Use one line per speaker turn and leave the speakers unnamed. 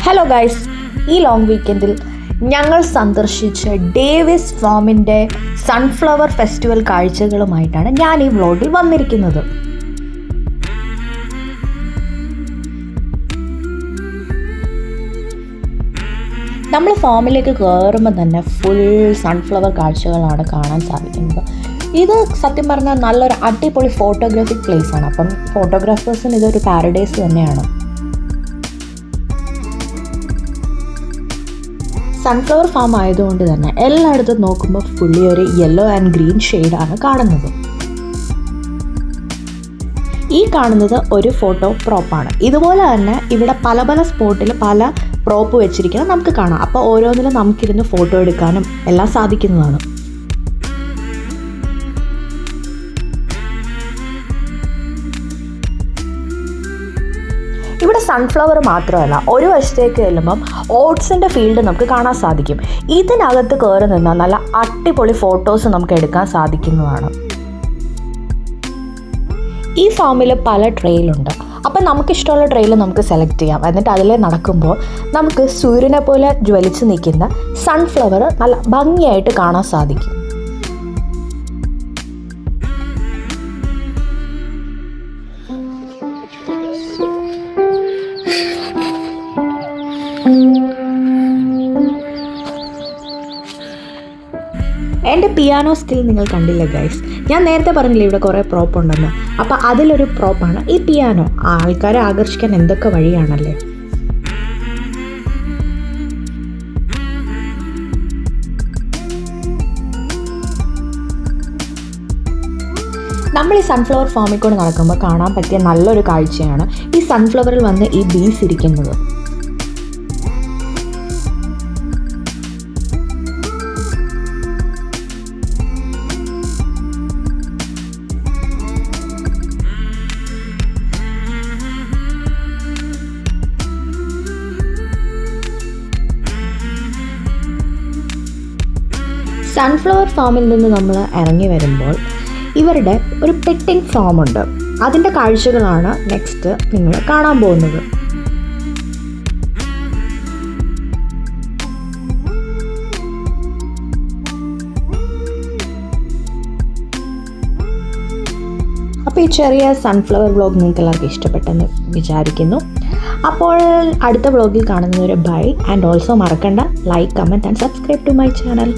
Hello guys, ഈ long വീക്കെൻഡിൽ ഞങ്ങൾ സന്ദർശിച്ച ഡേവിസ് ഫാമിൻ്റെ സൺഫ്ലവർ ഫെസ്റ്റിവൽ കാഴ്ചകളുമായിട്ടാണ് ഞാൻ ഈ വ്ളോഗിൽ വന്നിരിക്കുന്നത്. നമ്മൾ ഫാമിലേക്ക് കയറുമ്പോൾ തന്നെ ഫുൾ സൺഫ്ലവർ കാഴ്ചകളാണ് കാണാൻ സാധിക്കുന്നത്. ഇത് സത്യം പറഞ്ഞാൽ നല്ലൊരു അടിപൊളി ഫോട്ടോഗ്രാഫിക് പ്ലേസ് ആണ്. അപ്പം ഫോട്ടോഗ്രാഫേഴ്സിന് ഇതൊരു പാരഡൈസ് തന്നെയാണ്. സൺഫ്ലവർ ഫാം ആയതുകൊണ്ട് തന്നെ എല്ലായിടത്തും നോക്കുമ്പോൾ ഫുള്ളി ഒരു യെല്ലോ ആൻഡ് ഗ്രീൻ ഷെയ്ഡാണ് കാണുന്നത്. ഈ കാണുന്നത് ഒരു ഫോട്ടോ പ്രോപ്പാണ്. ഇതുപോലെ തന്നെ ഇവിടെ പല പല സ്പോട്ടിൽ പല പ്രോപ്പ് വെച്ചിരിക്കുന്നത് നമുക്ക് കാണാം. അപ്പോൾ ഓരോന്നിലും നമുക്കിരുന്ന് ഫോട്ടോ എടുക്കാനും എല്ലാം സാധിക്കുന്നതാണ്. ഇവിടെ സൺഫ്ലവർ മാത്രമല്ല, ഒരു വശത്തേക്ക് ചെല്ലുമ്പം ഓട്സിൻ്റെ ഫീൽഡ് നമുക്ക് കാണാൻ സാധിക്കും. ഇതിനകത്ത് കയറി നിന്നാൽ നല്ല അടിപൊളി ഫോട്ടോസ് നമുക്ക് എടുക്കാൻ സാധിക്കുന്നതാണ്. ഈ ഫാമിൽ പല ട്രെയിലുണ്ട്. അപ്പം നമുക്കിഷ്ടമുള്ള ട്രെയിൽ നമുക്ക് സെലക്ട് ചെയ്യാം. എന്നിട്ട് അതിൽ നടക്കുമ്പോൾ നമുക്ക് സൂര്യനെ പോലെ ജ്വലിച്ച് നിൽക്കുന്ന സൺഫ്ലവർ നല്ല ഭംഗിയായിട്ട് കാണാൻ സാധിക്കും. എൻ്റെ പിയാനോ സ്കിൽ നിങ്ങൾ കണ്ടില്ല ഗൈസ്. ഞാൻ നേരത്തെ പറഞ്ഞില്ലേ ഇവിടെ കുറേ പ്രോപ്പ് ഉണ്ടെന്ന്. അപ്പോൾ അതിലൊരു പ്രോപ്പാണ് ഈ പിയാനോ. ആൾക്കാരെ ആകർഷിക്കാൻ എന്തൊക്കെ വഴിയാണല്ലേ. നമ്മൾ ഈ സൺഫ്ലവർ ഫാമിൽ കൂടെ നടക്കുമ്പോൾ കാണാൻ പറ്റിയ നല്ലൊരു കാഴ്ചയാണ് ഈ സൺഫ്ലവറിൽ വന്ന് ഈ ബീസ് ഇരിക്കുന്നത്. സൺഫ്ലവർ ഫാമിൽ നിന്ന് നമ്മൾ ഇറങ്ങി വരുമ്പോൾ ഇവരുടെ ഒരു പെറ്റിംഗ് ഫാമുണ്ട്. അതിൻ്റെ കാഴ്ചകളാണ് നെക്സ്റ്റ് നിങ്ങൾ കാണാൻ പോകുന്നത്. അപ്പോൾ ഈ ചെറിയ സൺഫ്ലവർ വ്ളോഗ് നിങ്ങൾക്ക് എല്ലാവർക്കും ഇഷ്ടപ്പെട്ടെന്ന് വിചാരിക്കുന്നു. അപ്പോൾ അടുത്ത വ്ളോഗിൽ കാണുന്നവരെ ബൈ. ആൻഡ് ഓൾസോ മറക്കണ്ട, like, comment and subscribe to my channel.